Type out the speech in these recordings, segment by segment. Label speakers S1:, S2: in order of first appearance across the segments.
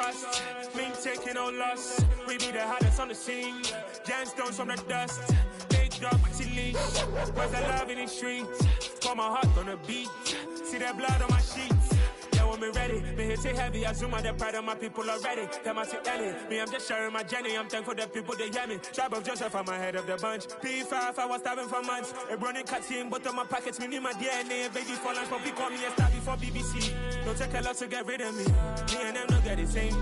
S1: trust. Been taking no loss. We be the hottest on the scene. Gemstones from the dust. Big dog with your leash. Where's the love in the streets? Pour my heart on the beat. See that blood on my sheets. Yeah, when me ready, me hit it heavy. I zoom out the pride of my people already. Them I see Ellie. Me, I'm just sharing my journey. I'm thankful the people they hear me. Tribe of Joseph, I'm ahead of the bunch. P5, I was starving for months. A running cut in, but on my pockets, me need my DNA. Baby for lunch, but we call me a star before BBC. Don't take a lot to get rid of me. Me and them don't get the same.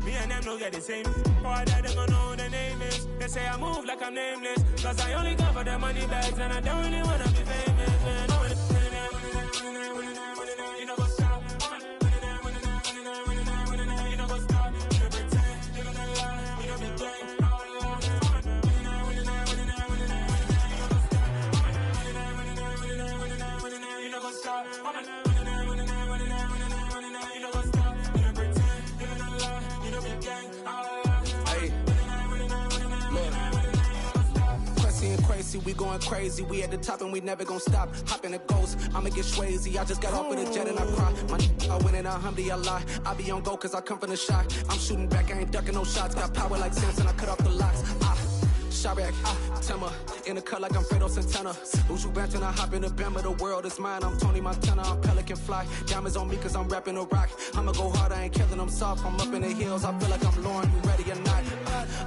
S1: Me and them don't get the same. All that they gon' know the name is. They say I move like I'm nameless. Cause I only come for the money bags and I don't really wanna be famous, man. You know what's up? You know what's up? You know pretend. You know that lie. You know be gang. You know what's up?
S2: Crazy, we going crazy, we at the top and we never gon' stop. Hop in the ghost, I'ma get swayzy. I just got off with a jet and I cry. I win in a Humvee, I lie. I be on go cause I come from the shot. I'm shooting back, I ain't ducking no shots. Got power like Samson, I cut off the locks. Shabak, Timmer, in the cut like I'm Fredo Santana. Uju Banton, I hop in the Bama, the world is mine. I'm Tony Montana, I'm Pelican Fly. Diamonds on me cause I'm rapping a rock. I'ma go hard, I ain't killing them soft. I'm up in the hills, I feel like I'm Lauren, you ready or not?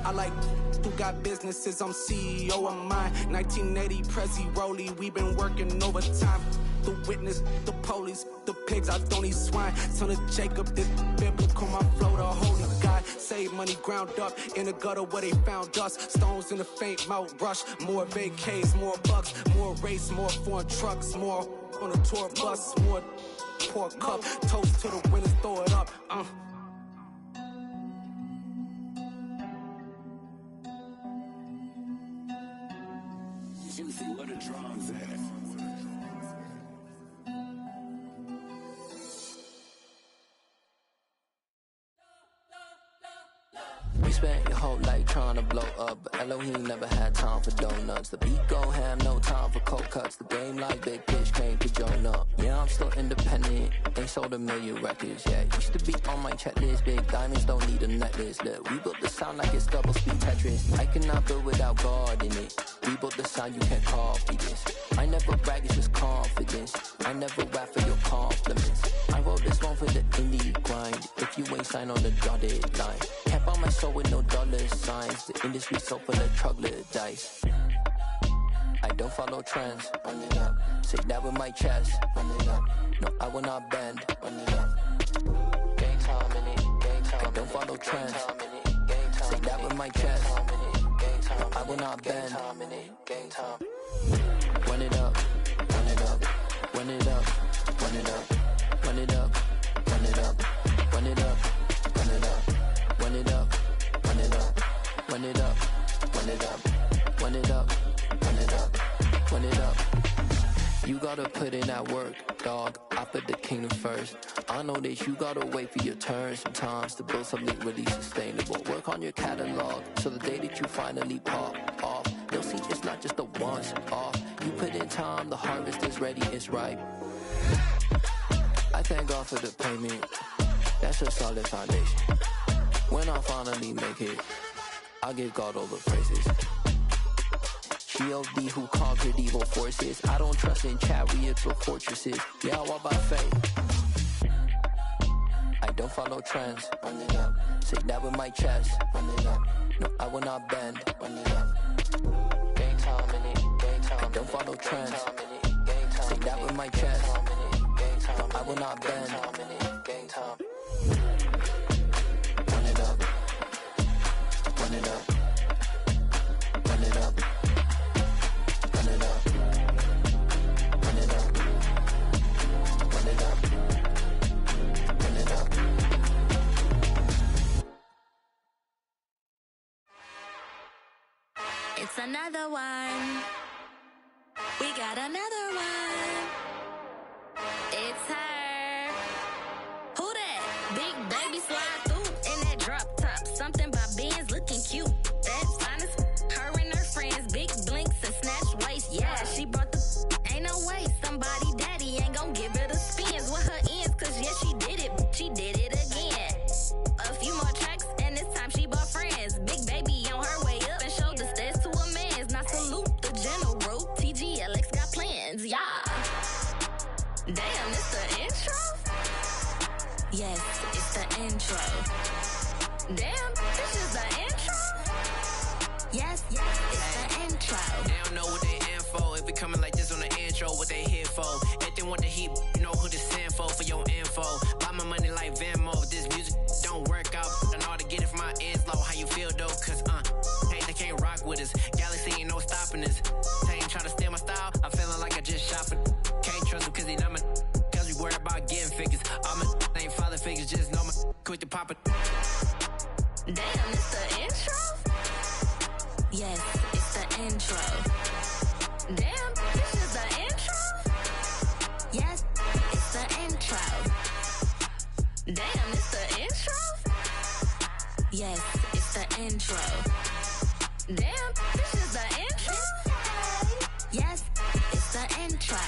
S2: I like who got businesses, I'm CEO of mine. 1980 Prezi Rolly, we been working overtime. The witness, the police, the pigs, I don't eat swine. Son of Jacob, this biblical, my flow, the holy God. Save money ground up in the gutter where they found us. Stones in the faint mouth rush. More vacays, more bucks, more race, more foreign trucks, more on a tour bus, more pour cup. Toast to the winners, throw it up.
S3: Juicy, what a drums at.
S4: We spent your whole life trying to blow up, but Elohim never had time for donuts. The beat go ham, no time for cold cuts. The game like Big Fish came to join up. Yeah, I'm still independent, ain't sold a million records yet. Used to be on my checklist, big diamonds don't need a necklace. Look, we built the sound like it's double speed Tetris. I cannot build without God in it. We built the sound, you can't copy this. I never brag, it's just confidence. I never rap for your compliments. I wrote this one for the indie grind. If you ain't signed on the dotted line, can't buy my soul with no dollar signs. The industry so full of troglodytes. I don't follow trends. Run it up. Say that with my chest. Run it up. No, I will not bend. Run it up. Gang time in it. Gang time. I don't follow trends. Say that with my chest. No, I will not bend. Gang time. Run it up. Run it up. Run it up. Run it up. Run it up. Run it up. Run it up. Run it up. Run it up. Run it up. Run it up. Run it up. Run it up. Run it up. Run it up. You gotta put in that work, dog. I put the kingdom first. I know that you gotta wait for your turn sometimes to build something really sustainable. Work on your catalog so the day that you finally pop off, you'll see it's not just a once off. You put in time, the harvest is ready, it's ripe. I thank God for the payment. That's a solid foundation. When I finally make it, I'll give God all the praises. G.O.D. who conquered evil forces. I don't trust in chariots or fortresses. Yeah, I walk by faith. I don't follow trends. Run it up. Say that with my chest. Run it up. No, I will not bend. Run it up. Gang time in it. Gang time. I don't follow trends. Say that with my chest. No, I will not bend. Gang time. Run it up. Run it up. Run it up. Run it up. Run it up. Run it up. Run it up.
S5: It's another one. We got another one. It's her. Who that? Big baby slide through in that drop top. Something by Benz looking cute. That's honest. Her and her friends, big blinks and snatch waist. Yeah, she brought the ain't no way. Somebody daddy ain't gon' give her the spins with her ends. Cause yeah, she did it again. A few Yes, it's the intro. Damn, this is the intro? Yes, it's the intro.
S3: They don't know what they in for. If we coming like this on the intro, what they here for? If they want the heat, you know who to send for your info. Buy my money like Venmo. If this music don't work out, I know how to get it from my ends low. How you feel though? Cause hey, they can't rock with us. Galaxy ain't no stopping us. They ain't trying to steal my style. I'm feeling like I just shot for. Can't trust him cause he not my. Cause we worried about getting figures. All my ain't father figures, just know my quick to pop it.
S5: Damn, it's the intro? Yes, it's the intro. Damn, this is the intro? Yes, it's the intro. Damn, it's the intro? Yes, it's the intro. Damn, this is the intro? Yes, it's the intro.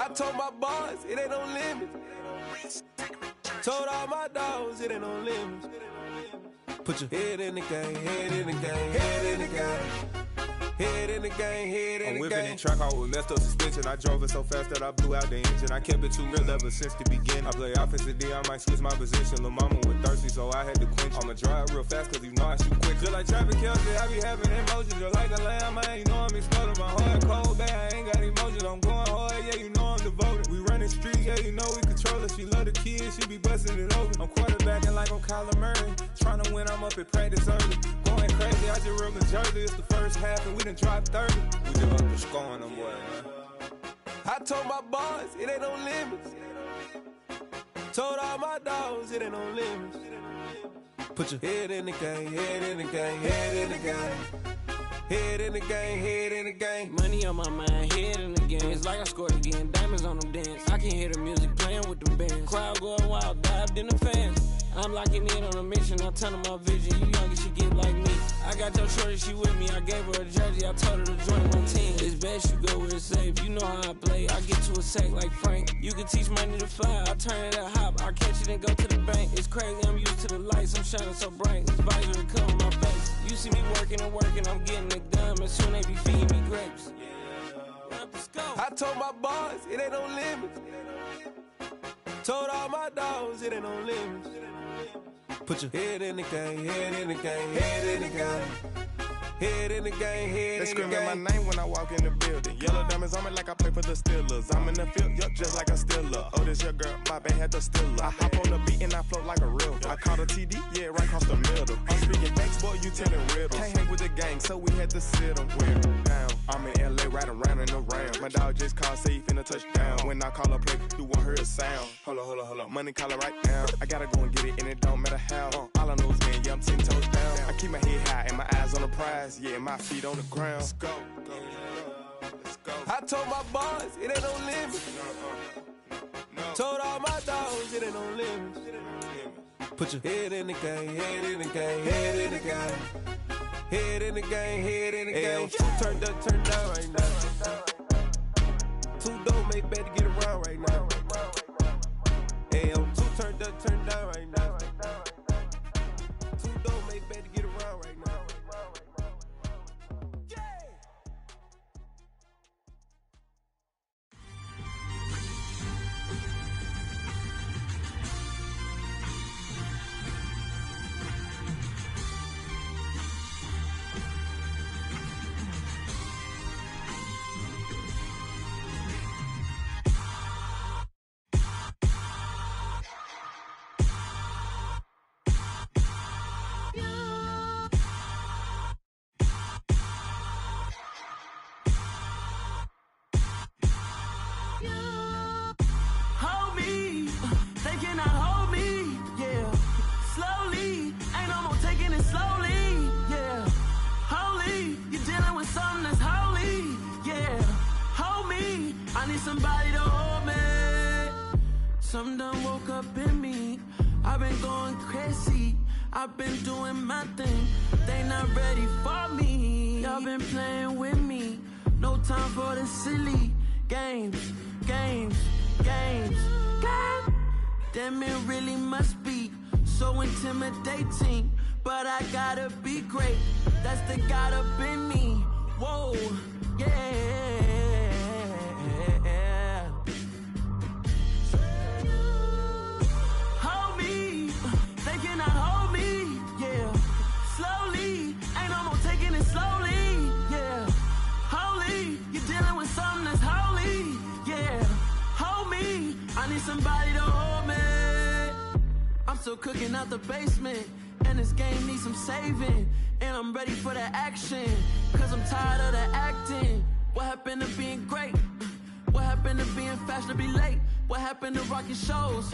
S6: I told my boys, it ain't no limits. Told all my dogs, it ain't no limits. Put your head in the game, head in the game, head in the game. Head in the game, head in the game.
S7: I'm whipping in track out with messed up suspension. I drove it so fast that I blew out the engine. I kept it too real ever since the beginning. I play offensive D, I might switch my position. Lil' mama was thirsty, so I had to quench. I'ma drive real fast, cause you know I shoot quick. Just like traffic Kelsey, I be having emotions. Just like a lamb, man, you know I'm exploding. My heart cold, bad, I ain't got emotions. I'm going hard, yeah, you know I'm devoted. We running streets, yeah, you know we control it. She love the kids, she be busting it over. I'm quarterbacking like I'm Kyler Murray. Trying to win, I'm up at practice early. Going crazy, I just real the jersey. It's the first half and we done dropped 30. We just up to scoring them, boy, man.
S6: I told my boys, it ain't no limits. Told all my dogs, it ain't no limits. Put your head in the game, head in the game, head in the game. Head in the game, head in the game.
S8: Money on my mind, head in the game. It's like I scored again, diamonds on them dance. I can hear the music playing with them bands. Crowd going wild, dived in the fans. I'm locking in on a mission, I'm turning my vision. You young, you should get like me. I got your shorty, she with me. I gave her a jersey, I told her to join my team. It's best you go where it's safe. You know how I play, I get to a sack like Frank. You can teach money to fly, I turn it up hop. I catch it and go to the bank. It's crazy, I'm used to the lights, I'm shining so bright. This visor cover my face. You see me working and working, I'm getting it done. And soon they be feeding me grapes.
S6: I told my boys, it ain't no limits. Told all my dogs, it ain't no limits. Put your head in the game, head in the game, head in the game. Head in the game, head
S9: They
S6: in the game.
S9: screaming my name when I walk in the building. Yellow diamonds on me like I play for the Steelers. I'm in the field, yup, just like a Steeler. Oh, this your girl, my band had the Steeler. I hop on the beat and I float like a river. I caught a TD, yeah, right across the middle. I'm speaking facts, boy, you telling riddles. Can't hang with the gang, so we had to sit them where down. I'm in LA, riding around in the round. My dog just called, say he finna touchdown. When I call a play, you won't hear a sound. Hold up, money call it right now. I gotta go and get it, and it don't matter how. All I know is, man, yeah, I'm 10 toes down. I keep my head high and my eyes on the prize. Yeah, my feet on the ground. Let's go.
S6: I told my boys, it ain't no limit. Told all my dogs, it ain't no limit. Put your head in the game, head in the game, head in the game. Head in the game, head in the game. Turned up, turned down right now. Two dope make better get around right now. Hey, I'm two turned up, turned down right now. Two dope make better get around right now.
S8: Somebody to hold me. Something done woke up in me. I've been going crazy. I've been doing my thing. They not ready for me. Y'all been playing with me. No time for the silly games. God damn, it really must be so intimidating. But I gotta be great. That's the God up in me. Whoa, yeah. Somebody to hold me. I'm still cooking out the basement, and this game needs some saving. And I'm ready for the action, cause I'm tired of the acting. What happened to being great? What happened to being fashionably late? What happened to rocking shows?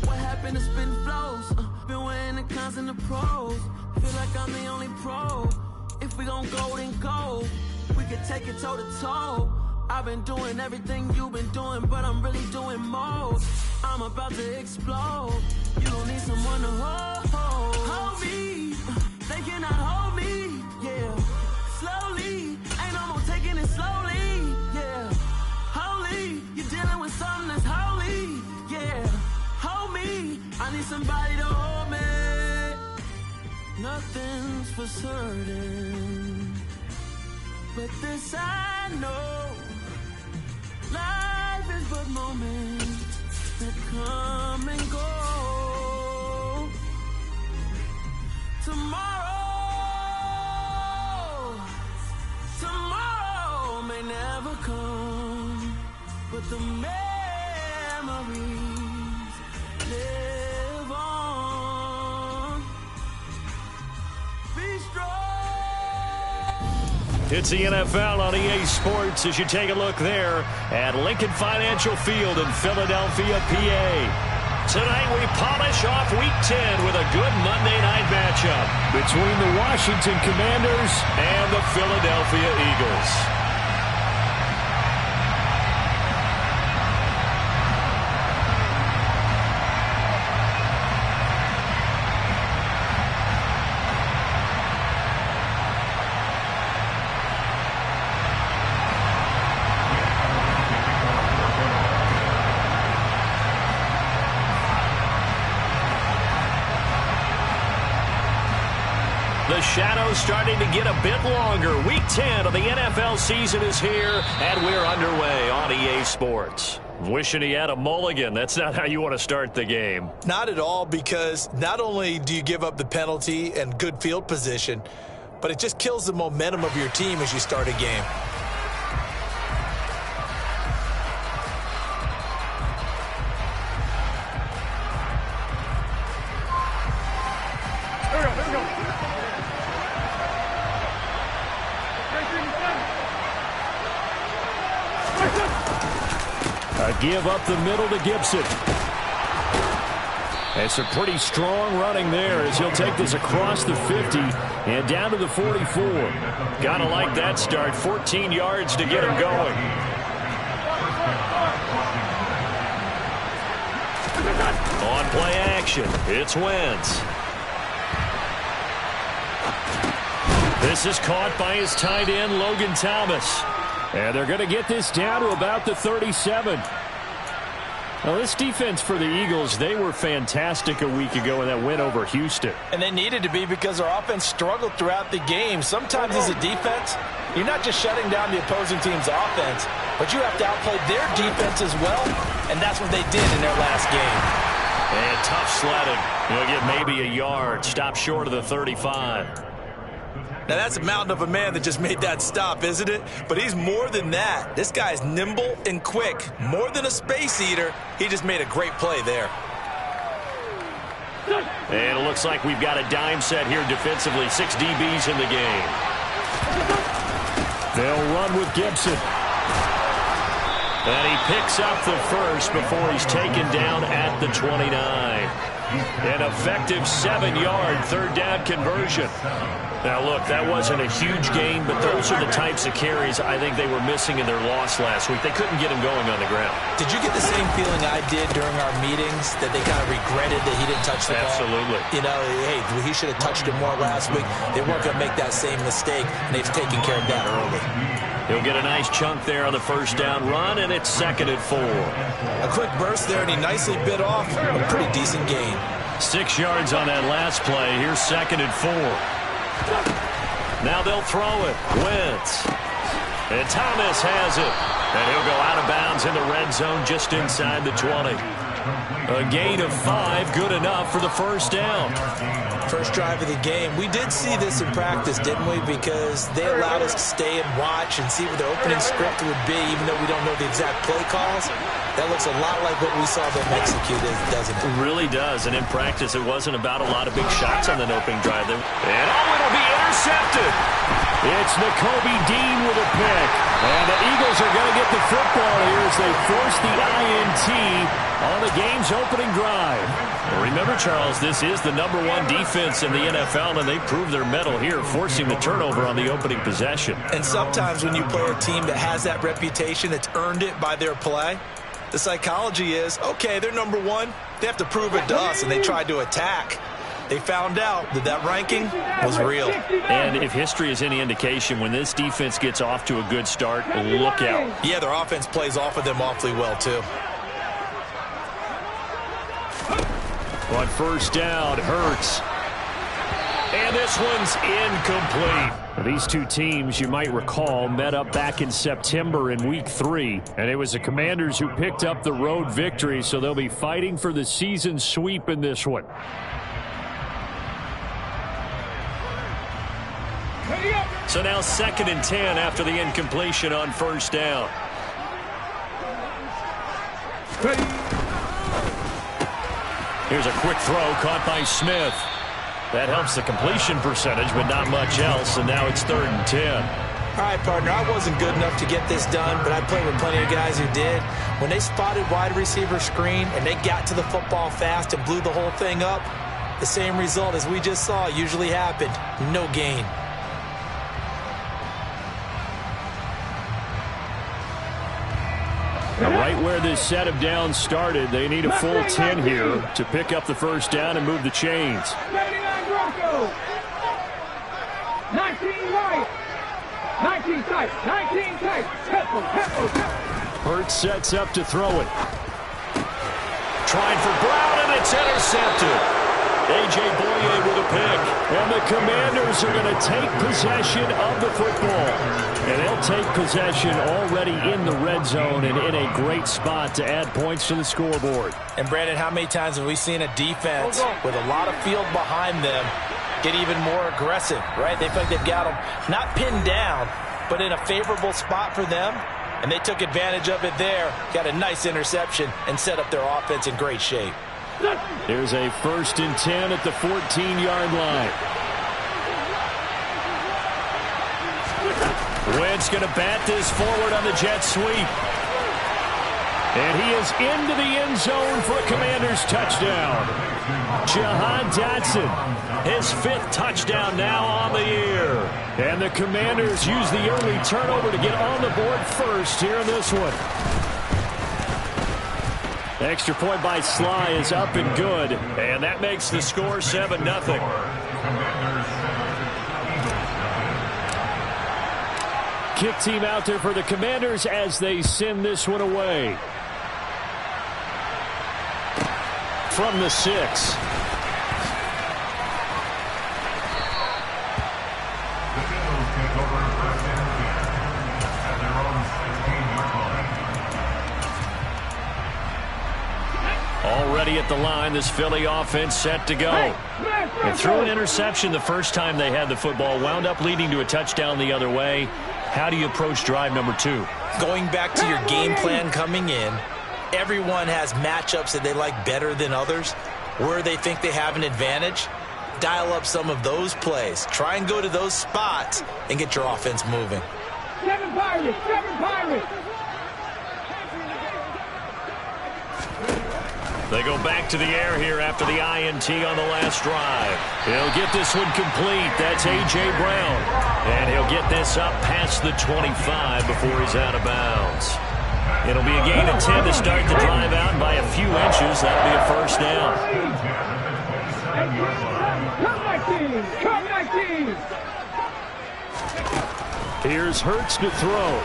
S8: What happened to spitting flows? Been wearing the cons and the pros. Feel like I'm the only pro. If we gon' go, then go. We could take it toe to toe. I've been doing everything you've been doing, but I'm really doing more. I'm about to explode. You don't need someone to hold me. They cannot hold me, yeah. Slowly, ain't no more taking it slowly, yeah. Holy, you're dealing with something that's holy, yeah. Hold me, I need somebody to hold me. Nothing's for certain, but this I know. Life is but moments that come and go. Tomorrow may never come, but the memories live on. Be strong.
S10: It's the NFL on EA Sports as you take a look there at Lincoln Financial Field in Philadelphia, PA. Tonight we polish off Week 10 with a good Monday night matchup between the Washington Commanders and the Philadelphia Eagles. The shadow's starting to get a bit longer. Week 10 of the NFL season is here, and we're underway on EA Sports. Wishing he had a mulligan. That's not how you want to start the game.
S11: Not at all, because not only do you give up the penalty and good field position, but it just kills the momentum of your team as you start a game.
S10: Give up the middle to Gibson. It's a pretty strong running there as he'll take this across the 50 and down to the 44. Gotta like that start. 14 yards to get him going. On play action, it's Wentz. This is caught by his tight end, Logan Thomas. And they're going to get this down to about the 37. Now, this defense for the Eagles, they were fantastic a week ago in that win over Houston.
S11: And they needed to be because their offense struggled throughout the game. Sometimes as a defense, you're not just shutting down the opposing team's offense, but you have to outplay their defense as well, and that's what they did in their last game.
S10: And tough sledding. He'll get maybe a yard. Stop short of the 35.
S11: Now, that's a mountain of a man that just made that stop, isn't it? But he's more than that. This guy's nimble and quick. More than a space eater, he just made a great play there.
S10: And it looks like we've got a dime set here defensively. 6 DBs in the game. They'll run with Gibson. And he picks up the first before he's taken down at the 29. An effective 7-yard third down conversion. Now, look, that wasn't a huge gain, but those are the types of carries I think they were missing in their loss last week. They couldn't get him going on the ground.
S11: Did you get the same feeling I did during our meetings, that they kind of regretted that he didn't touch the ball?
S10: Absolutely.
S11: You know, hey, he should have touched it more last week. They weren't going to make that same mistake, and they've taken care of that early.
S10: He'll get a nice chunk there on the first down run, and it's 2nd and 4.
S11: A quick burst there, and he nicely bit off a pretty decent gain.
S10: 6 yards on that last play. Here's 2nd and 4. Now they'll throw it. Wentz. And Thomas has it. And he'll go out of bounds in the red zone just inside the 20. A gain of 5, good enough for the first down.
S11: First drive of the game. We did see this in practice, didn't we? Because they allowed us to stay and watch and see what the opening script would be, even though we don't know the exact play calls. That looks a lot like what we saw them execute, doesn't it?
S10: It really does. And in practice, it wasn't about a lot of big shots on that opening drive. And it'll be intercepted. It's Nakobe Dean with a pick. And the Eagles are going to get the football here as they force the INT on the game's opening drive. Remember, Charles, this is the #1 defense in the NFL, and they proved their mettle here, forcing the turnover on the opening possession.
S11: And sometimes when you play a team that has that reputation, that's earned it by their play, the psychology is, okay, they're #1. They have to prove it to us, and they tried to attack. They found out that that ranking was real.
S10: And if history is any indication, when this defense gets off to a good start, look out.
S11: Yeah, their offense plays off of them awfully well, too.
S10: On first down, Hurts. And this one's incomplete. These two teams, you might recall, met up back in September in Week 3. And it was the Commanders who picked up the road victory, so they'll be fighting for the season sweep in this one. So now 2nd and 10 after the incompletion on first down. Here's a quick throw caught by Smith. That helps the completion percentage, but not much else, and now it's 3rd and 10.
S11: All right, partner, I wasn't good enough to get this done, but I played with plenty of guys who did. When they spotted wide receiver screen and they got to the football fast and blew the whole thing up, the same result as we just saw usually happened. No gain.
S10: Now, right where this set of downs started, they need a full 10 here to pick up the first down and move the chains.
S12: 19 right. 19 tight. 19 tight.
S10: Hurts sets up to throw it. Trying for Brown, and it's intercepted. A.J. Boye with a pick. And the Commanders are going to take possession of the football. And they'll take possession already in the red zone and in a great spot to add points to the scoreboard.
S11: And, Brandon, how many times have we seen a defense with a lot of field behind them get even more aggressive, right? They feel like they've got them not pinned down, but in a favorable spot for them, and they took advantage of it there, got a nice interception, and set up their offense in great shape.
S10: There's a 1st and 10 at the 14-yard line. Wentz going to bat this forward on the jet sweep. And he is into the end zone for a Commanders touchdown. Jahan Dotson, his 5th touchdown now on the year. And the Commanders use the early turnover to get on the board first here in this one. Extra point by Sly is up and good. And that makes the score 7-0. Kick team out there for the Commanders as they send this one away. From the 6. Already at the line, this Philly offense set to go. And threw an interception the first time they had the football, wound up leading to a touchdown the other way. How do you approach drive number 2?
S11: Going back to your game plan coming in, everyone has matchups that they like better than others. Where they think they have an advantage, dial up some of those plays. Try and go to those spots and get your offense moving.
S12: 7 Pirates! 7 Pirates!
S10: They go back to the air here after the INT on the last drive. He'll get this one complete. That's A.J. Brown. And he'll get this up past the 25 before he's out of bounds. It'll be a gain of 10 to start the drive out, and by a few inches, that'll be a first down.
S12: Come 19!
S10: Here's Hurts to throw.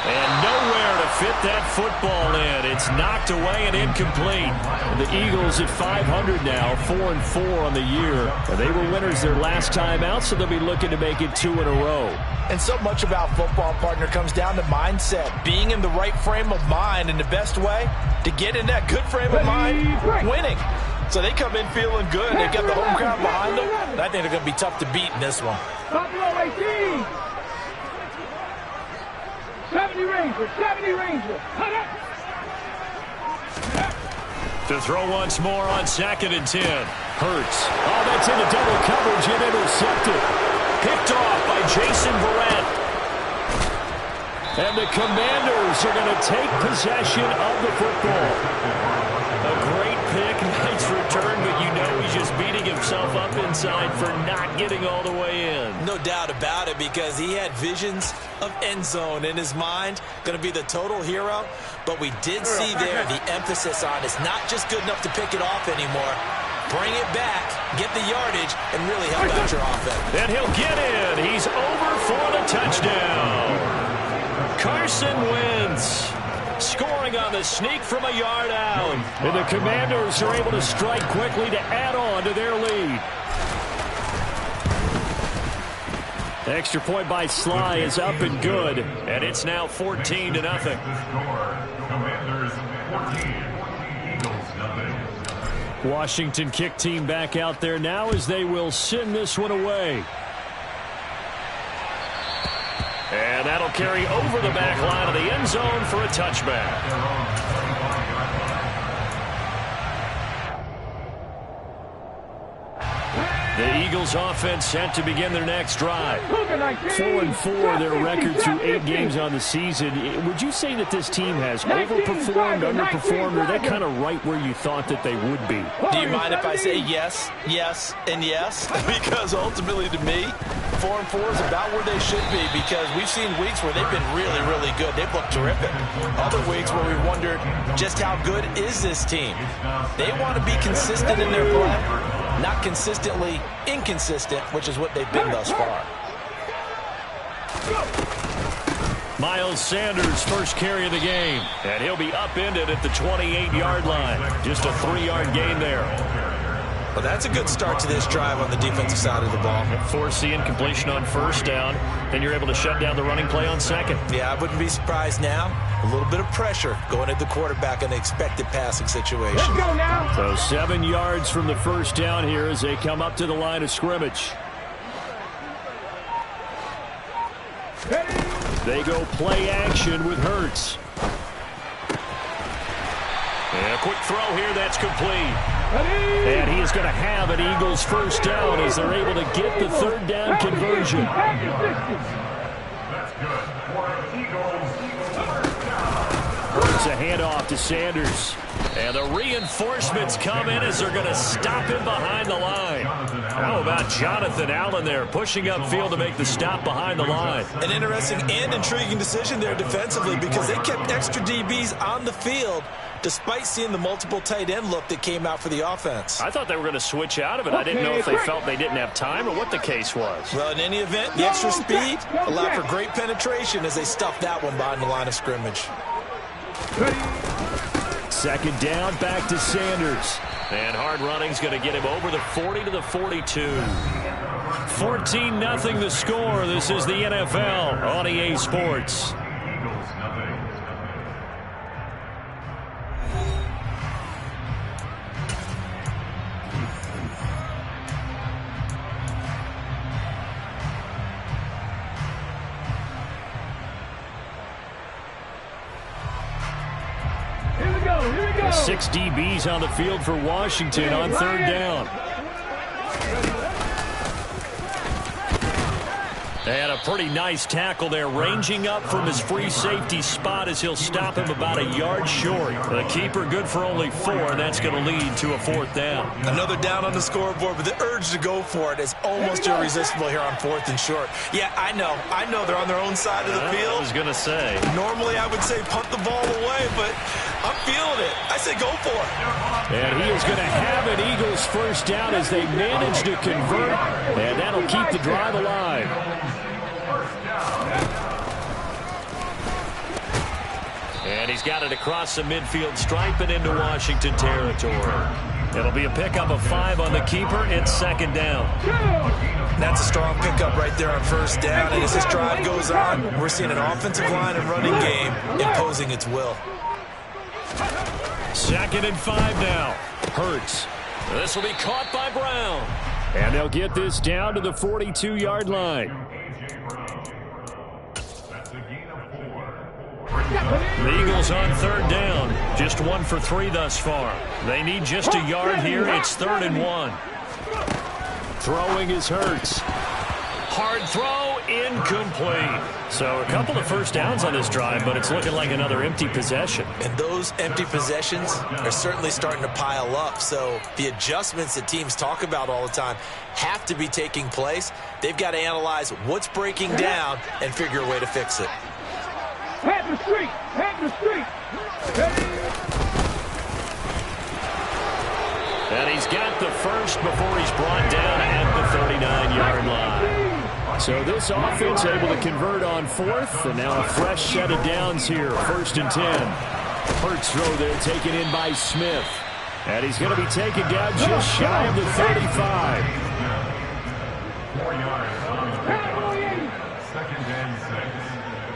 S10: And nowhere to fit that football in. It's knocked away and incomplete. The Eagles at 500 now, 4-4 on the year. And they were winners their last time out, so they'll be looking to make it 2 in a row.
S11: And so much about football, partner, comes down to mindset. Being in the right frame of mind, and the best way to get in that good frame of mind, winning. So they come in feeling good. They've got the home crowd behind them. And I think they're going to be tough to beat in this one.
S12: Buffalo 18! 70 Rangers, 70 Rangers.
S10: To throw once more on 2nd and 10. Hurts. Oh, that's into double coverage and intercepted. Picked off by Jason Verrett. And the Commanders are going to take possession of the football. A great pick, nice return, but you know he's just beating himself up inside for not getting all the way in.
S11: No doubt about it, because he had visions of end zone in his mind. Going to be the total hero, but we did see there the emphasis on it's not just good enough to pick it off anymore. Bring it back, get the yardage, and really help out your offense.
S10: And he'll get in. He's over for the touchdown. Carson Wentz scoring on the sneak from a yard out. And the Commanders are able to strike quickly to add on to their lead. Extra point by Sly is up and good. And it's now 14-0.
S13: Commanders 14, Eagles nothing.
S10: Washington kick team back out there now as they will send this one away. And that'll carry over the back line of the end zone for a touchback. The Eagles offense set to begin their next drive. 4-4 their record through 8 games on the season. Would you say that this team has overperformed, underperformed, or that kind of right where you thought that they would be?
S11: Do you mind if I say yes, yes, and yes? Because ultimately to me, 4-4 is about where they should be, because we've seen weeks where they've been really, really good. They've looked terrific. Other weeks where we wondered just how good is this team. They want to be consistent in their play, not consistently inconsistent, which is what they've been thus far.
S10: Miles Sanders, first carry of the game, and he'll be upended at the 28-yard line. Just a 3-yard gain there.
S11: Well, that's a good start to this drive on the defensive side of the ball.
S10: Force the incompletion on first down. Then you're able to shut down the running play on second.
S11: Yeah, I wouldn't be surprised now. A little bit of pressure going at the quarterback in the expected passing situation.
S12: Let's go now.
S10: So 7 yards from the first down here as they come up to the line of scrimmage. They go play action with Hurts. And a quick throw here that's complete. And he is going to have an Eagles first down as they're able to get the third down conversion.
S13: That's good for Eagles.
S10: Hurts a handoff to Sanders. And the reinforcements come in as they're going to stop him behind the line. How about Jonathan Allen there pushing upfield to make the stop behind the line?
S11: An interesting and intriguing decision there defensively because they kept extra DBs on the field despite seeing the multiple tight end look that came out for the offense.
S10: I thought they were going to switch out of it. I didn't know if they felt they didn't have time or what the case was.
S11: Well, in any event, the extra speed allowed for great penetration as they stuffed that one behind the line of scrimmage.
S10: Second down, back to Sanders. And hard running's going to get him over the 40 to the 42. 14-0 the score. This is the NFL on EA Sports.
S12: Here we go.
S10: 6 DBs on the field for Washington on third down. And a pretty nice tackle there, ranging up from his free safety spot as he'll stop him about a yard short. The keeper good for only 4, and that's going to lead to a fourth down.
S11: Another down on the scoreboard, but the urge to go for it is almost irresistible here on 4th and short. Yeah, I know they're on their own side of the field.
S10: I was going to say.
S11: Normally I would say punt the ball away, but I'm feeling it. I say go for it.
S10: And he is going to have an Eagles first down as they manage to convert, and that'll keep the drive alive. And he's got it across the midfield stripe and into Washington territory. It'll be a pickup of 5 on the keeper. It's second down.
S11: That's a strong pickup right there on first down. And as this drive goes on, we're seeing an offensive line and running game imposing its will.
S10: Second and 5 now. Hurts. This will be caught by Brown. And they'll get this down to the 42-yard line. The Eagles on third down. Just 1 for 3 thus far. They need just a yard here. It's 3rd and 1. Throwing is Hurts. Hard throw, incomplete. So a couple of first downs on this drive, but it's looking like another empty possession.
S11: And those empty possessions are certainly starting to pile up. So the adjustments that teams talk about all the time have to be taking place. They've got to analyze what's breaking down and figure a way to fix it.
S12: Head the street.
S10: And he's got the first before he's brought down at the 39-yard line. So this offense able to convert on 4th, and now a fresh set of downs here, 1st and 10. Hurts throw there taken in by Smith. And he's going to be taken down just shy of the 35.
S13: 4 yards. Second and 6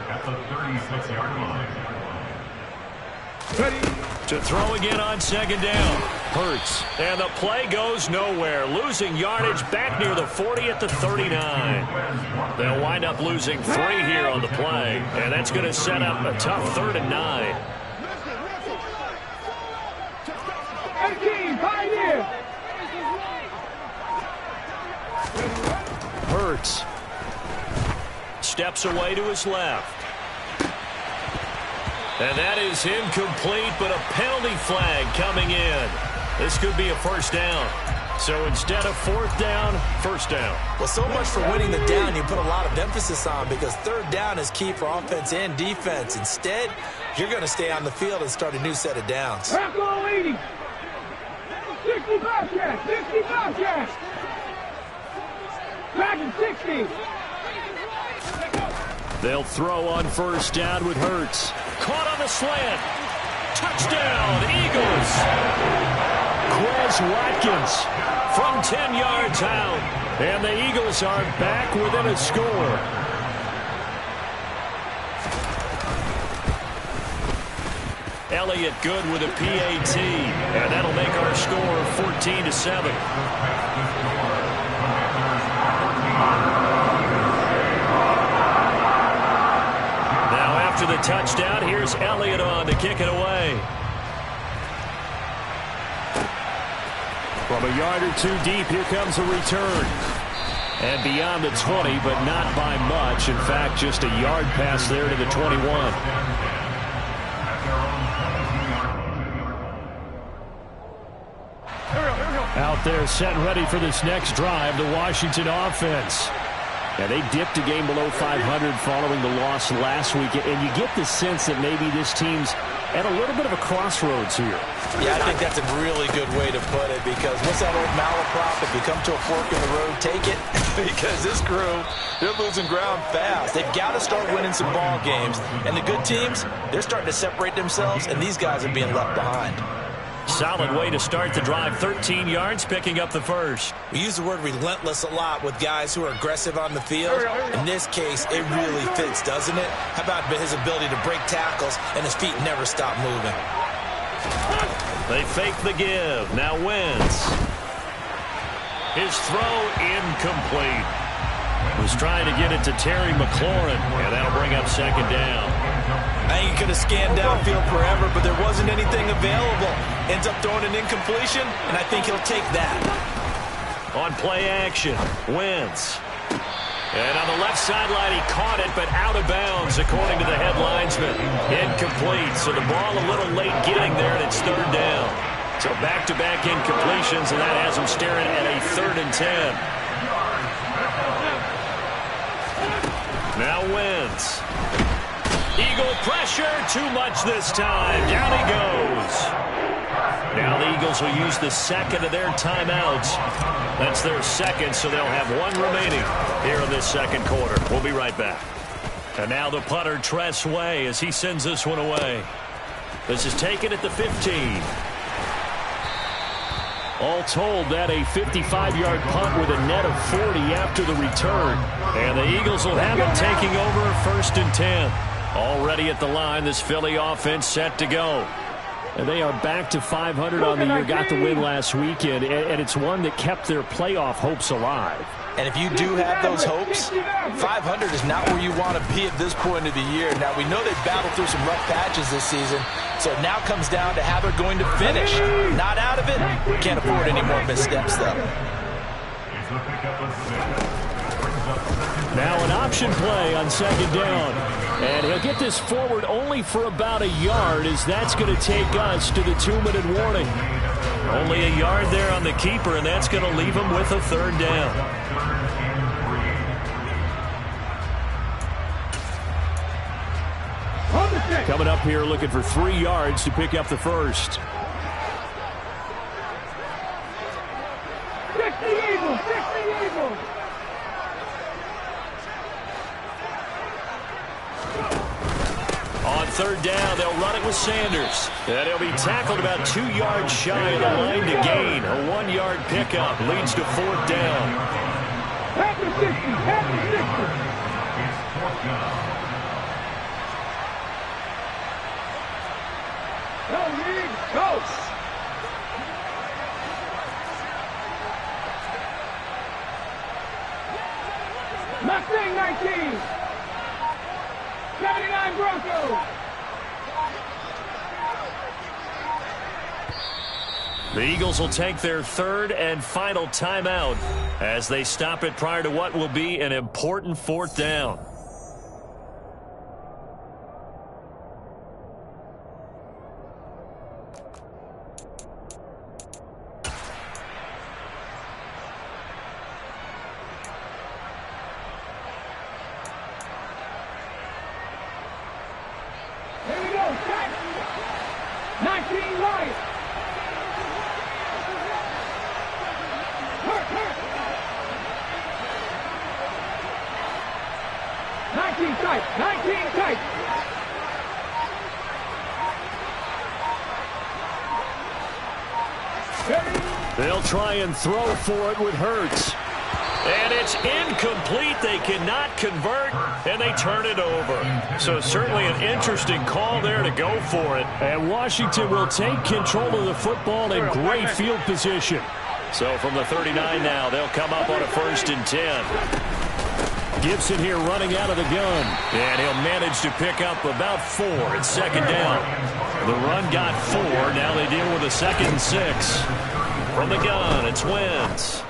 S13: at the 36-yard line.
S10: To throw again on second down. Hurts. And the play goes nowhere. Losing yardage back near the 40 at the 39. They'll wind up losing 3 here on the play. And that's going to set up a tough 3rd and 9. Hurts. Steps away to his left. And that is incomplete, but a penalty flag coming in. This could be a first down. So instead of 4th down, first down.
S11: Well, so much for winning the down you put a lot of emphasis on because 3rd down is key for offense and defense. Instead, you're going to stay on the field and start a new set of downs.
S12: 65 yards. Back in 60.
S10: They'll throw on first down with Hurts. Caught on the slant. Touchdown, Eagles. Quez Watkins from 10 yards out. And the Eagles are back within a score. Elliott good with a PAT, and that'll make our score 14-7. Now after the touchdown, here's Elliott on to kick it away. From a yard or two deep, here comes a return. And beyond the 20, but not by much. In fact, just a yard pass there to the 21. Out there set and ready for this next drive, the Washington offense. Yeah, they dipped a game below 500 following the loss last week, and you get the sense that maybe this team's at a little bit of a crossroads here.
S11: Yeah, I think that's a really good way to put it, because what's that old malaprop? If you come to a fork in the road, take it. Because this crew, they're losing ground fast. They've got to start winning some ball games. And the good teams, they're starting to separate themselves, and these guys are being left behind.
S10: Solid way to start the drive. 13 yards, picking up the first.
S11: We use the word relentless a lot with guys who are aggressive on the field. In this case, it really fits, doesn't it? How about his ability to break tackles and his feet never stop moving?
S10: They fake the give. Now Wentz. His throw incomplete. Was trying to get it to Terry McLaurin, and that'll bring up second down.
S11: I think he could have scanned downfield forever, but there wasn't anything available. Ends up throwing an incompletion, and I think he'll take that.
S10: On play action, Wentz. And on the left sideline, he caught it, but out of bounds, according to the head linesman. Incomplete, so the ball a little late getting there, and it's third down. So back-to-back incompletions, and that has him staring at a 3rd and 10. Now Wentz. Eagle pressure, too much this time. Down he goes. Now the Eagles will use the second of their timeouts. That's their second, so they'll have one remaining here in this second quarter. We'll be right back. And now the punter, Tress Way, as he sends this one away. This is taken at the 15. All told, that a 55-yard punt with a net of 40 after the return. And the Eagles will have it taking over 1st and 10. Already at the line, this Philly offense set to go. And they are back to 500 on the year, got the win last weekend, and it's one that kept their playoff hopes alive.
S11: And if you do have those hopes, 500 is not where you want to be at this point of the year. Now, we know they've battled through some rough patches this season, so it now comes down to how they're going to finish. Not out of it. Can't afford any more missteps, though.
S10: Now an option play on second down. And he'll get this forward only for about a yard, as that's going to take us to the 2-minute warning. Only a yard there on the keeper, and that's going to leave him with a 3rd down. Coming up here looking for 3 yards to pick up the first.
S12: 60 Eagles, 60 Eagles.
S10: On 3rd down, they'll run it with Sanders. And he'll be tackled about 2 yards shy of the line to gain. A 1-yard pickup leads to 4th down.
S12: Back to 60, back to 60. Go, Reed, go. Mustang 19. 79 Broncos.
S10: The Eagles will take their 3rd and final timeout as they stop it prior to what will be an important 4th down.
S12: Here we go, set. 19 right. Hurt. 19 tight, 19 tight. Ready,
S10: They'll try and throw for it with Hurts. And it's incomplete. They cannot convert, and they turn it over. So certainly an interesting call there to go for it. And Washington will take control of the football in great field position. So from the 39 now, they'll come up on a 1st and 10. Gibson here running out of the gun. And he'll manage to pick up about 4 at 2nd down. The run got 4. Now they deal with a 2nd and 6. From the gun, it's Wentz.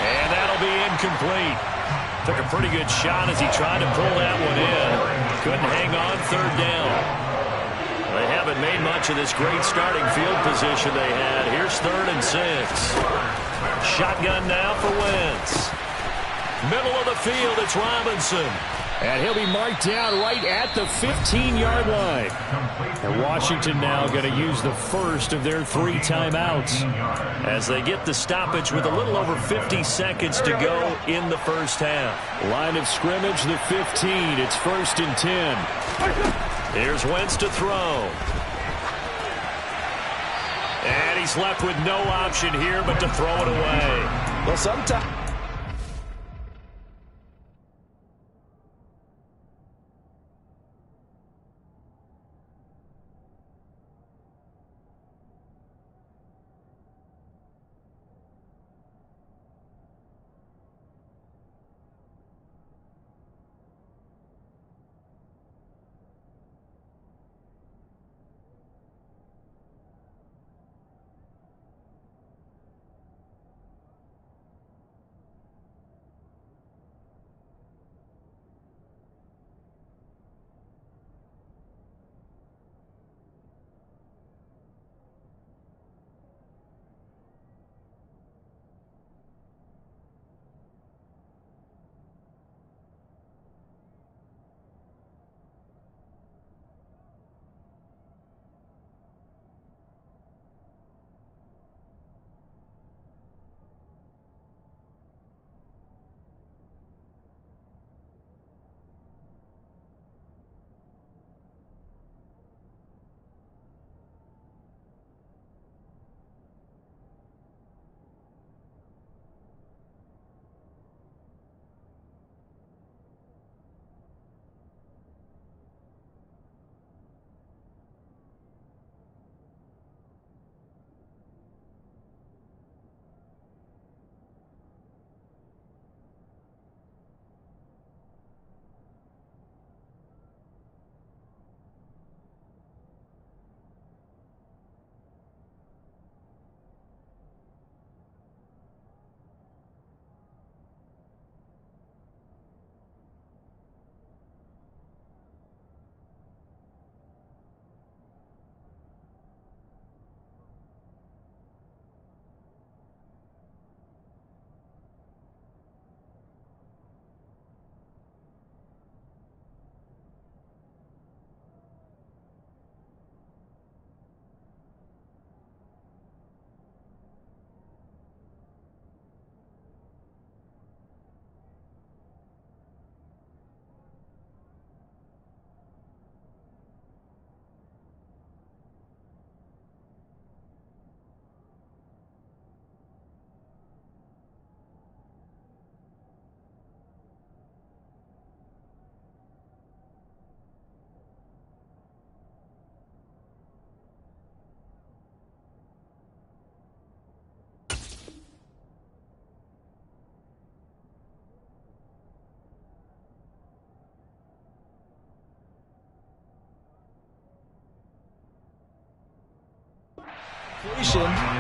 S10: And that'll be incomplete. Took a pretty good shot as he tried to pull that one in. Couldn't hang on 3rd down. They haven't made much of this great starting field position they had. Here's 3rd and 6. Shotgun now for Wentz. Middle of the field, it's Robinson. And he'll be marked down right at the 15-yard line. And Washington now going to use the first of their 3 timeouts as they get the stoppage with a little over 50 seconds to go in the first half. Line of scrimmage, the 15. It's 1st and 10. Here's Wentz to throw. And he's left with no option here but to throw it away.
S11: Well, sometimes...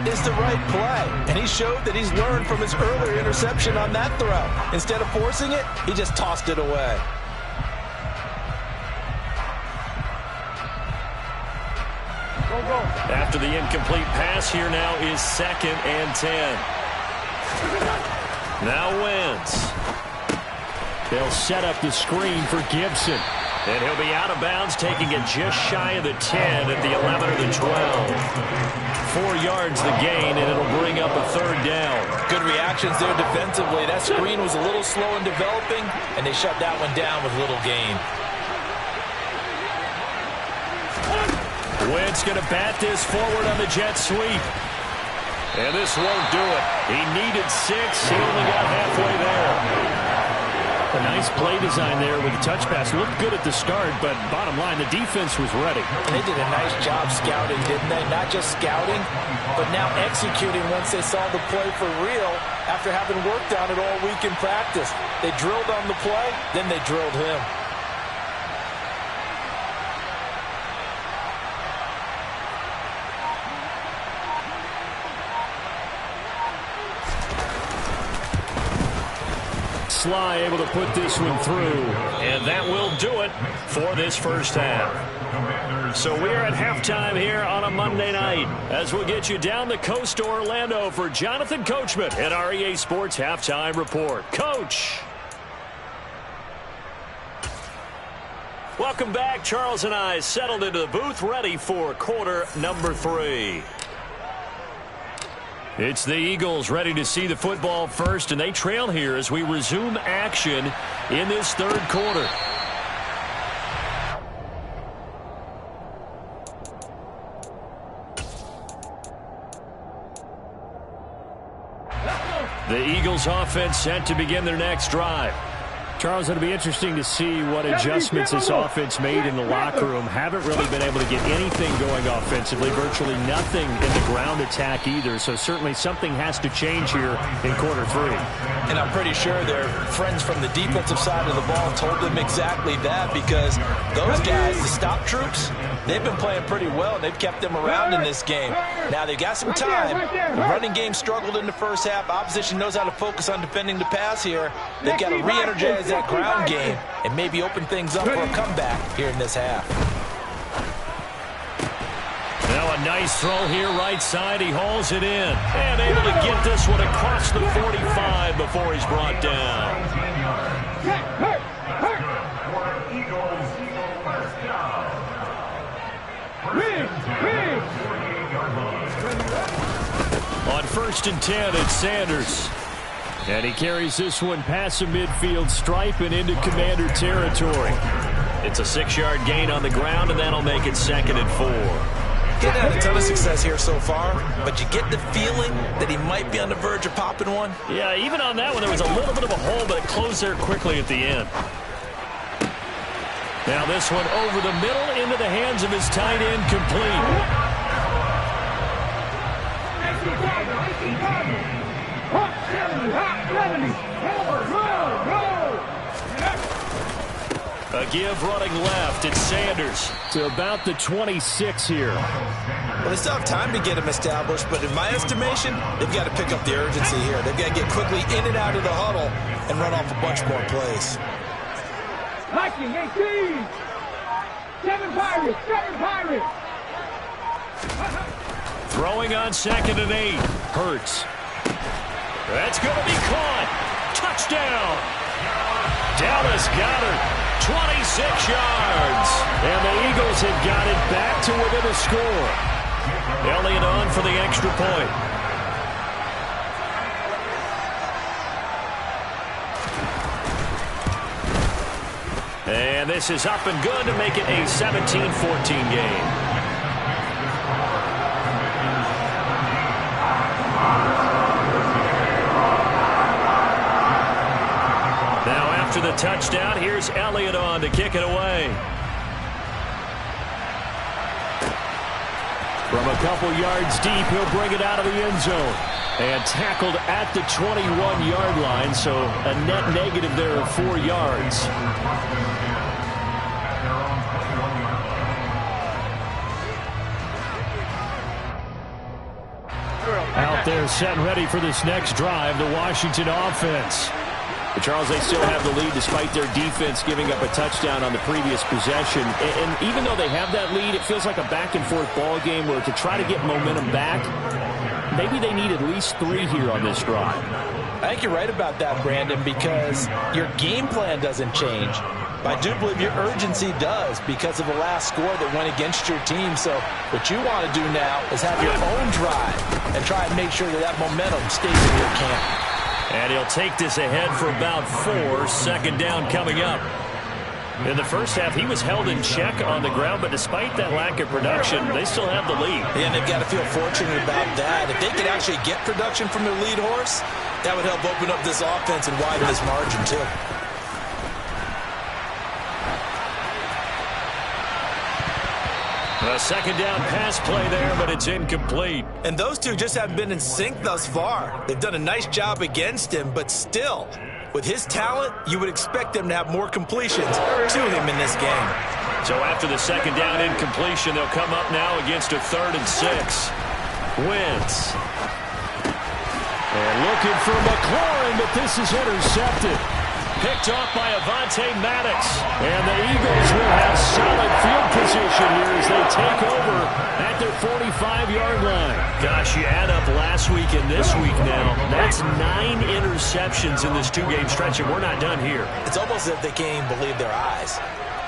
S11: is the right play, and he showed that he's learned from his earlier interception on that throw. Instead of forcing it, he just tossed it away.
S10: After the incomplete pass, here now is 2nd and 10. Now Wentz. They'll set up the screen for Gibson. And he'll be out of bounds, taking it just shy of the 10 at the 11 or the 12. 4 yards the gain, and it'll bring up a 3rd down.
S11: Good reactions there defensively. That screen was a little slow in developing, and they shut that one down with little gain.
S10: Wentz going to bat this forward on the jet sweep. And this won't do it. He needed 6. He only got halfway there. A nice play design there with the touch pass. Looked good at the start, but bottom line, the defense was ready.
S11: They did a nice job scouting, didn't they? Not just scouting, but now executing once they saw the play for real after having worked on it all week in practice. They drilled on the play, then they drilled him.
S10: Sly able to put this one through, and that will do it for this first half. So we're at halftime here on a Monday night as we'll get you down the coast to Orlando for Jonathan Coachman at our EA Sports Halftime Report. Coach. Welcome back. Charles and I settled into the booth ready for quarter number 3. It's the Eagles ready to see the football first, and they trail here as we resume action in this third quarter. The Eagles offense set to begin their next drive. Charles, it'll be interesting to see what adjustments this offense made in the locker room. Haven't really been able to get anything going offensively, virtually nothing in the ground attack either. So certainly something has to change here in quarter 3.
S11: And I'm pretty sure their friends from the defensive side of the ball told them exactly that, because those guys, the stop troops, they've been playing pretty well, and they've kept them around in this game. Now they've got some time. The running game struggled in the first half. Opposition knows how to focus on defending the pass here. They've got to re-energize that ground game and maybe open things up for a comeback here in this half.
S10: Now a nice throw here right side. He hauls it in and able to get this one across the 45 before he's brought down. On 1st and 10, it's Sanders. And he carries this one past the midfield stripe and into Commander territory. It's a 6-yard gain on the ground, and that'll make it 2nd and 4.
S11: He's had a ton of success here so far, but you get the feeling that he might be on the verge of popping one.
S10: Yeah, even on that one, there was a little bit of a hole, but it closed there quickly at the end. Now this one over the middle into the hands of his tight end, complete. A give running left. It's Sanders to about the 26 here.
S11: Well, they still have time to get him established, but in my estimation, they've got to pick up the urgency here. They've got to get quickly in and out of the huddle and run off a bunch more plays.
S12: Viking 18. 7 Pirates. 7 Pirates.
S10: Throwing on 2nd and 8. Hurts. That's going to be caught. Touchdown. Dallas Goedert. 26 yards. And the Eagles have got it back to within a score. Elliott on for the extra point. And this is up and good to make it a 17-14 game. After the touchdown, here's Elliott on to kick it away. From a couple yards deep, he'll bring it out of the end zone. And tackled at the 21-yard line, so a net negative there of 4 yards. Out there set and ready for this next drive, the Washington offense. But Charles, they still have the lead despite their defense giving up a touchdown on the previous possession. And even though they have that lead, it feels like a back-and-forth ball game where to try to get momentum back, maybe they need at least 3 here on this drive.
S11: I think you're right about that, Brandon, because your game plan doesn't change. But I do believe your urgency does because of the last score that went against your team. So what you want to do now is have your own drive and try and make sure that that momentum stays in your camp.
S10: And he'll take this ahead for about 4. 2nd down coming up. In the first half, he was held in check on the ground, but despite that lack of production, they still have the lead.
S11: Yeah, and they've got to feel fortunate about that. If they could actually get production from their lead horse, that would help open up this offense and widen this margin, too.
S10: A second down pass play there, but it's incomplete.
S11: And those two just haven't been in sync thus far. They've done a nice job against him, but still, with his talent, you would expect them to have more completions to him in this game.
S10: So after the second down incompletion, they'll come up now against a 3rd and 6. Wentz. And looking for McLaurin, but this is intercepted. Picked off by Avonte Maddox. And the Eagles will have solid field position here as they take over at their 45-yard line. Gosh, you add up last week and this week now. That's 9 interceptions in this 2-game stretch, and we're not done here.
S11: It's almost as if they can't even believe their eyes.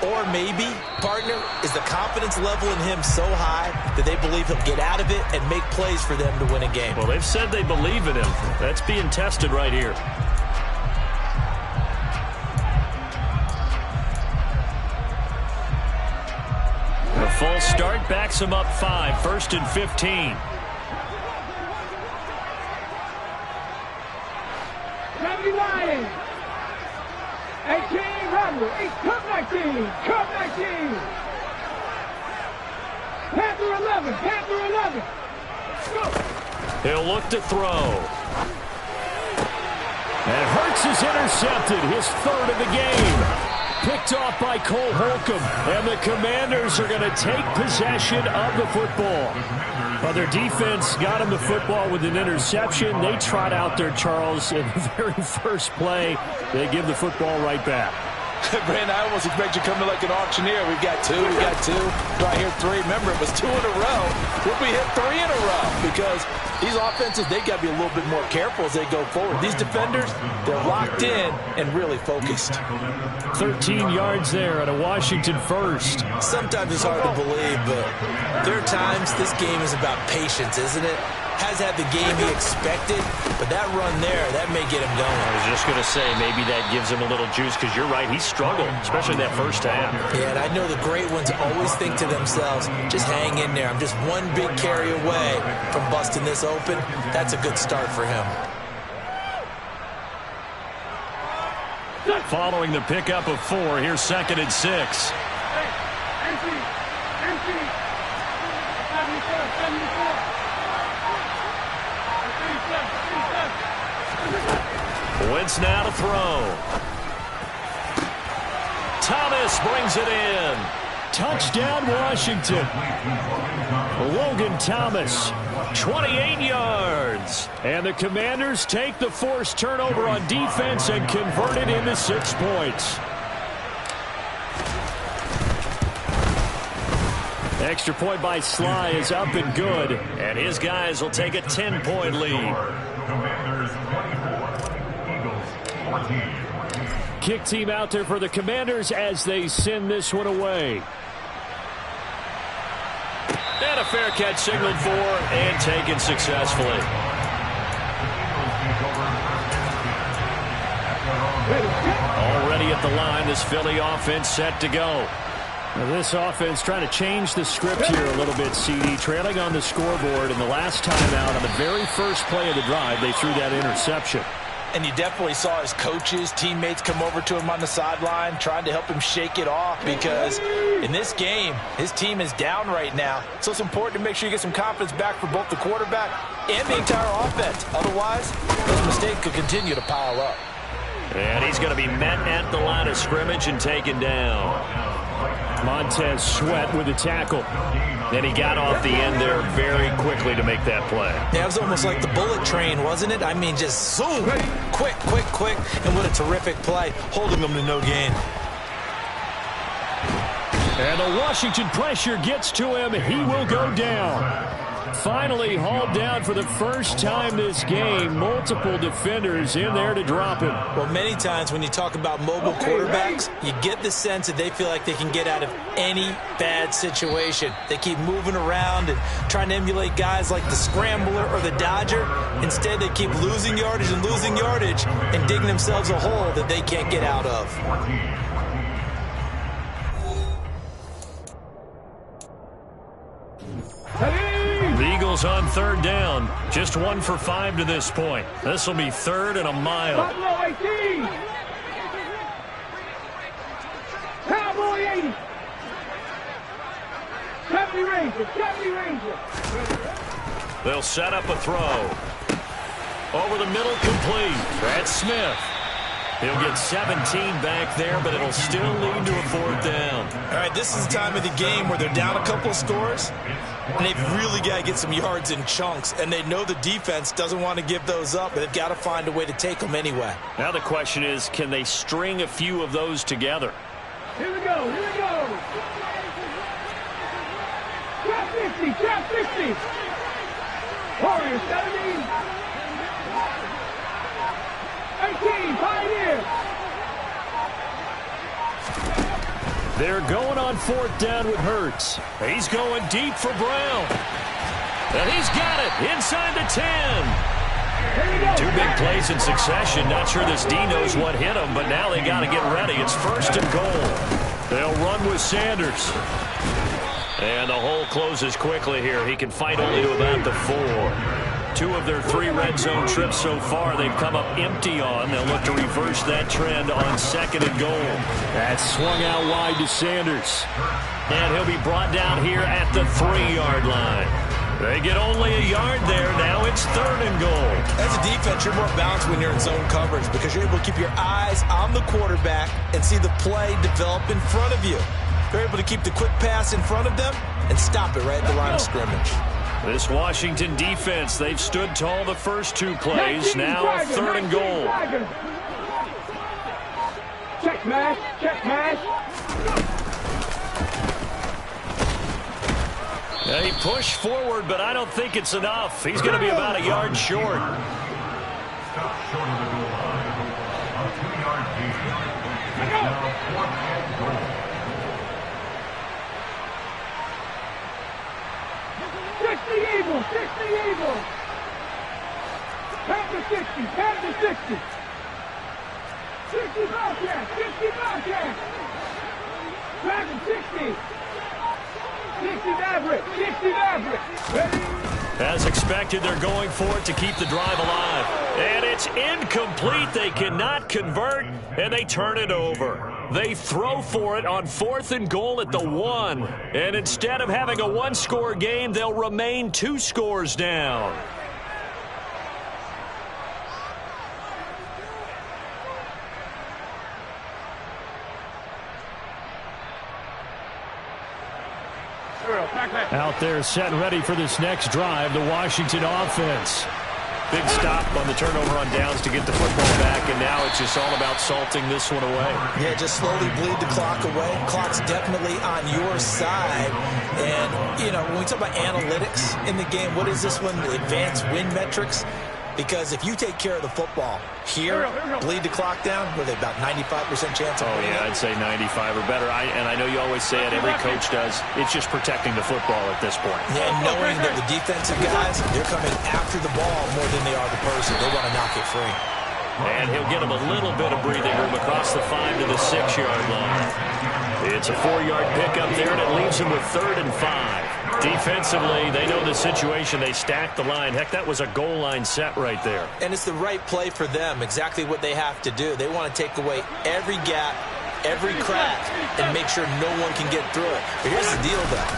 S11: Or maybe, partner, is the confidence level in him so high that they believe he'll get out of it and make plays for them to win a game.
S10: Well, they've said they believe in him. That's being tested right here. A full start backs him up 5, 1st and 15.
S12: 79. 18, Rodney. Cup 19. Cup 19. Panther 11. Panther 11. Go.
S10: He'll look to throw. And Hurts is intercepted. His 3rd of the game. Picked off by Cole Holcomb. And the Commanders are going to take possession of the football. Well, their defense got him the football with an interception. They trot out there, Charles, in the very first play. They give the football right back.
S11: Brandon, I almost expect you to come in like an auctioneer. We've got 2, we got 2. Do I hear 3? Remember, it was 2 in a row. Would we hit 3 in a row? Because these offenses, they got to be a little bit more careful as they go forward. These defenders, they're locked in and really focused.
S10: 13 yards there at a Washington 1st.
S11: Sometimes it's hard to believe, but there are times this game is about patience, isn't it? Has had the game he expected, but that run there, that may get him going.
S10: I was just going to say, maybe that gives him a little juice, because you're right, he struggled, especially that first half.
S11: Yeah, and I know the great ones always think to themselves, just hang in there. I'm just one big carry away from busting this open. That's a good start for him.
S10: Following the pickup of 4, here's 2nd and 6. Wentz now to throw. Thomas brings it in. Touchdown, Washington. Logan Thomas, 28 yards. And the Commanders take the forced turnover on defense and convert it into 6 points. Extra point by Sly is up and good. And his guys will take a 10-point lead.
S13: Commanders 24, Eagles 14.
S10: Kick team out there for the Commanders as they send this one away. And a fair catch signaled for and taken successfully. Already at the line, this Philly offense set to go. Now this offense trying to change the script here a little bit, CD. Trailing on the scoreboard, and the last time out on the very first play of the drive, they threw that interception.
S11: And you definitely saw his coaches, teammates come over to him on the sideline, trying to help him shake it off, because in this game, his team is down right now. So it's important to make sure you get some confidence back for both the quarterback and the entire offense. Otherwise, those mistakes could continue to pile up.
S10: And he's going to be met at the line of scrimmage and taken down. Montez Sweat with a tackle. And he got off the end there very quickly to make that play.
S11: Yeah, it was almost like the bullet train, wasn't it? I mean, just zoom, quick, quick, quick. And what a terrific play, holding them to no gain.
S10: And the Washington pressure gets to him. He will go down. Finally hauled down for the first time this game. Multiple defenders in there to drop him.
S11: Well, many times when you talk about mobile quarterbacks, you get the sense that they feel like they can get out of any bad situation. They keep moving around and trying to emulate guys like the Scrambler or the Dodger. Instead, they keep losing yardage and digging themselves a hole that they can't get out of.
S10: Eagles on 3rd down. Just 1 for 5 to this point. This will be 3rd and a mile.
S12: Buffalo 18. Cowboy 80. 70 Rangers. 70 Rangers.
S10: They'll set up a throw. Over the middle, complete. That's Smith. He'll get 17 back there, but it'll still lead to a 4th down.
S11: All right, this is the time of the game where they're down a couple of scores, and they've really got to get some yards in chunks, and they know the defense doesn't want to give those up, but they've got to find a way to take them anyway.
S10: Now the question is, can they string a few of those together?
S12: Here we go. Here we go. Trap 50. Trap 50. Warriors 70. 18. Pioneers.
S10: They're going on 4th down with Hurts. He's going deep for Brown. And he's got it inside the 10. 2 big plays in succession. Not sure this D knows what hit him, but now they got to get ready. It's 1st and goal. They'll run with Sanders. And the hole closes quickly here. He can fight only to about the 4. 2 of their 3 red zone trips so far they've come up empty on. They'll look to reverse that trend on 2nd and goal. That's swung out wide to Sanders. And he'll be brought down here at the 3-yard line. They get only a yard there. Now it's 3rd and goal.
S11: As a defense, you're more balanced when you're in zone coverage because you're able to keep your eyes on the quarterback and see the play develop in front of you. They're able to keep the quick pass in front of them and stop it right at the line of scrimmage.
S10: This Washington defense, they've stood tall the first 2 plays. Now 3rd and goal.
S12: Check mash. Check mash.
S10: Yeah, he pushed forward, but I don't think it's enough. He's going to be about a yard short.
S13: Stop short of the goal line. A 2-yard gain. It's now 4th and goal.
S12: 60 Eagles. 60 Eagles. Pass to 60. Pass to 60. 60 Bobcats. 60 Bobcats. Pass to 60. 60 Maverick. 60 Maverick. Ready?
S10: As expected, they're going for it to keep the drive alive. And it's incomplete. They cannot convert, and they turn it over. They throw for it on 4th and goal at the 1. And instead of having a 1-score game, they'll remain 2 scores down. Out there set and ready for this next drive, the Washington offense. Big stop on the turnover on downs to get the football back, and now it's just all about salting this one away.
S11: Yeah, just slowly bleed the clock away. Clock's definitely on your side. And, you know, when we talk about analytics in the game, what is this one? Advanced win metrics? Because if you take care of the football here, bleed the clock down, with about 95% chance of winning.
S10: I'd say 95 or better. And I know you always say it, every coach does. It's just protecting the football at this point.
S11: Yeah, and knowing that the defensive guys, they're coming after the ball more than they are the person. They want to knock it free.
S10: And he'll get him a little bit of breathing room across the 5 to the 6-yard line. It's a 4-yard pickup there, and it leaves him with 3rd and 5. Defensively, they know the situation. They stack the line. Heck, that was a goal line set right there.
S11: And it's the right play for them, exactly what they have to do. They want to take away every gap, every crack, and make sure no one can get through it. But here's the deal, though.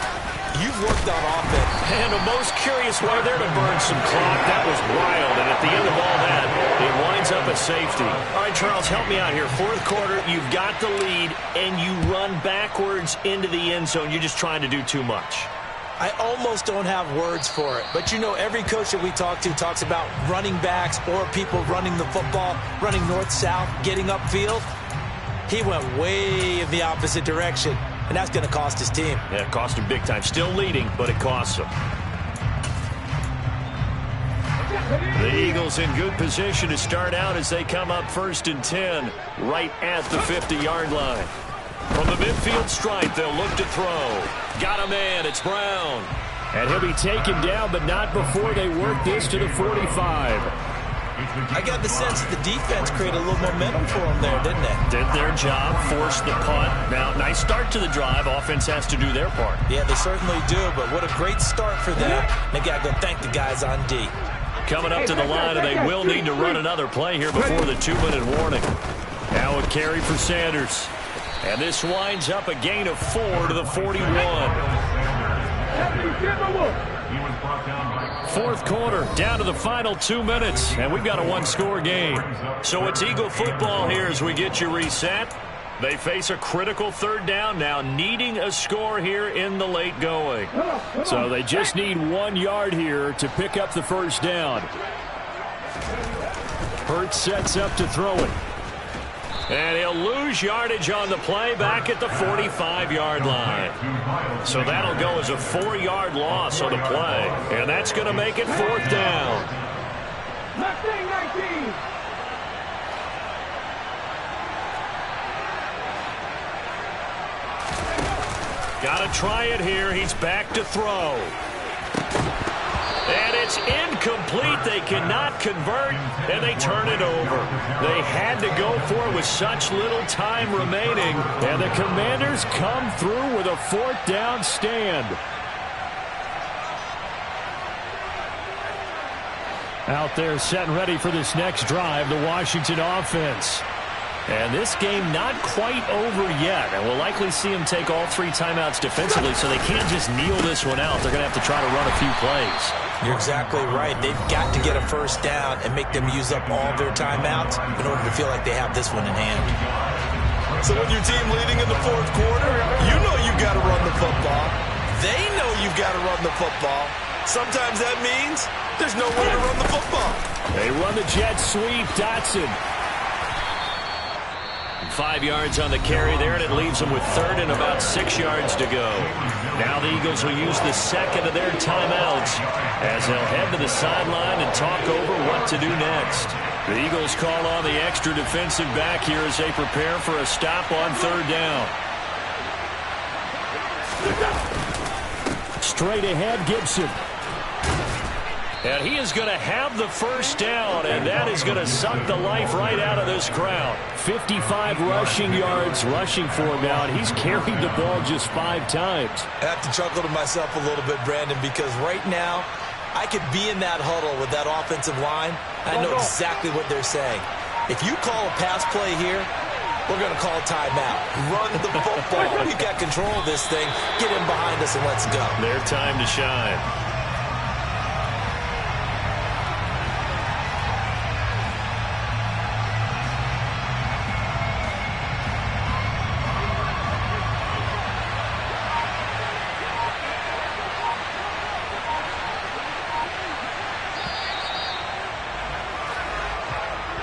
S11: You've worked on offense.
S10: And the most curious way there to burn some clock. That was wild. And at the end of all that, it winds up a safety. All right, Charles, help me out here. 4th quarter, you've got the lead, and you run backwards into the end zone. You're just trying to do too much.
S11: I almost don't have words for it. But, you know, every coach that we talk to talks about running backs or people running the football, running north-south, getting upfield. He went way in the opposite direction, and that's going to cost his team.
S10: Yeah, it cost him big time. Still leading, but it costs him. The Eagles in good position to start out as they come up 1st and 10, right at the 50-yard line. From the midfield stripe, they'll look to throw. Got a man, it's Brown. And he'll be taken down, but not before they work this to the 45.
S11: I got the sense that the defense created a little momentum for them there, didn't they?
S10: Did their job, forced the punt. Now, nice start to the drive. Offense has to do their part.
S11: Yeah, they certainly do, but what a great start for them. They got to go thank the guys on D.
S10: Coming up to the line, and they will need to run another play here before the 2-minute warning. Now a carry for Sanders. And this winds up a gain of 4 to the 41. Fourth quarter, down to the final 2 minutes, and we've got a one-score game. So it's Eagle football here as we get you reset. They face a critical third down now, needing a score here in the late going.
S14: So they just need 1 yard here to pick up the first down. Hurts sets up to throw it.
S10: And he'll lose yardage on the play back at the 45-yard line. So that'll go as a 4-yard loss on the play. And that's going to make it fourth down.
S12: 19.
S10: Got to try it here. He's back to throw. And it's incomplete. They cannot convert, and they turn it over. They had to go for it with such little time remaining.
S14: And the Commanders come through with a fourth down stand. Out there set and ready for this next drive, the Washington offense.
S10: And this game not quite over yet. And we'll likely see them take all 3 timeouts defensively, so they can't just kneel this one out. They're going to have to try to run a few plays.
S11: You're exactly right. They've got to get a first down and make them use up all their timeouts in order to feel like they have this one in hand. So when your team leading in the fourth quarter, you know you've got to run the football. They know you've got to run the football. Sometimes that means there's no way to run the football.
S14: They run the jet sweep. Dotson.
S10: 5 yards on the carry there, and it leaves them with third and about 6 yards to go. Now the Eagles will use the second of their timeouts as they'll head to the sideline and talk over what to do next. The Eagles call on the extra defensive back here as they prepare for a stop on third down.
S14: Straight ahead, Gibson.
S10: And he is going to have the first down, and that is going to suck the life right out of this crowd.
S14: 55 rushing yards rushing for him now, and he's carried the ball just 5 times.
S11: I have to chuckle to myself a little bit, Brandon, because right now I could be in that huddle with that offensive line. I know exactly what they're saying. If you call a pass play here, we're going to call a timeout. Run the football. We've got control of this thing. Get in behind us and let's go.
S10: Their time to shine.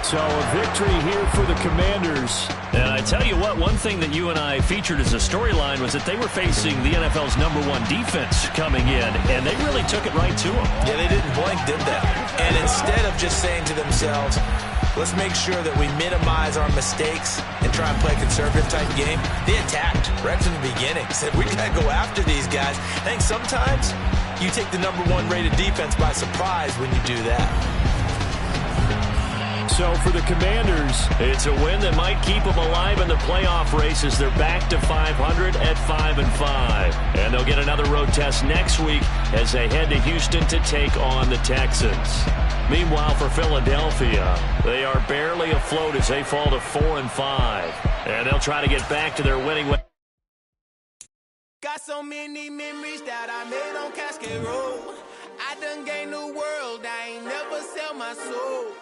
S14: So a victory here for the Commanders.
S10: And I tell you what, one thing that you and I featured as a storyline was that they were facing the NFL's #1 defense coming in, and they really took it right to them.
S11: Yeah, they didn't blink, did they? And instead of just saying to themselves, let's make sure that we minimize our mistakes and try and play a conservative type game, they attacked right from the beginning. Said, we got to go after these guys. I think sometimes you take the #1 rated defense by surprise when you do that.
S14: So for the Commanders,
S10: it's a win that might keep them alive in the playoff race as they're back to 500 at 5-5. And they'll get another road test next week as they head to Houston to take on the Texans. Meanwhile, for Philadelphia, they are barely afloat as they fall to 4-5. And they'll try to get back to their winning way.
S15: Got so many memories that I made on Cascade Road. I done gained the world, I ain't never sell my soul.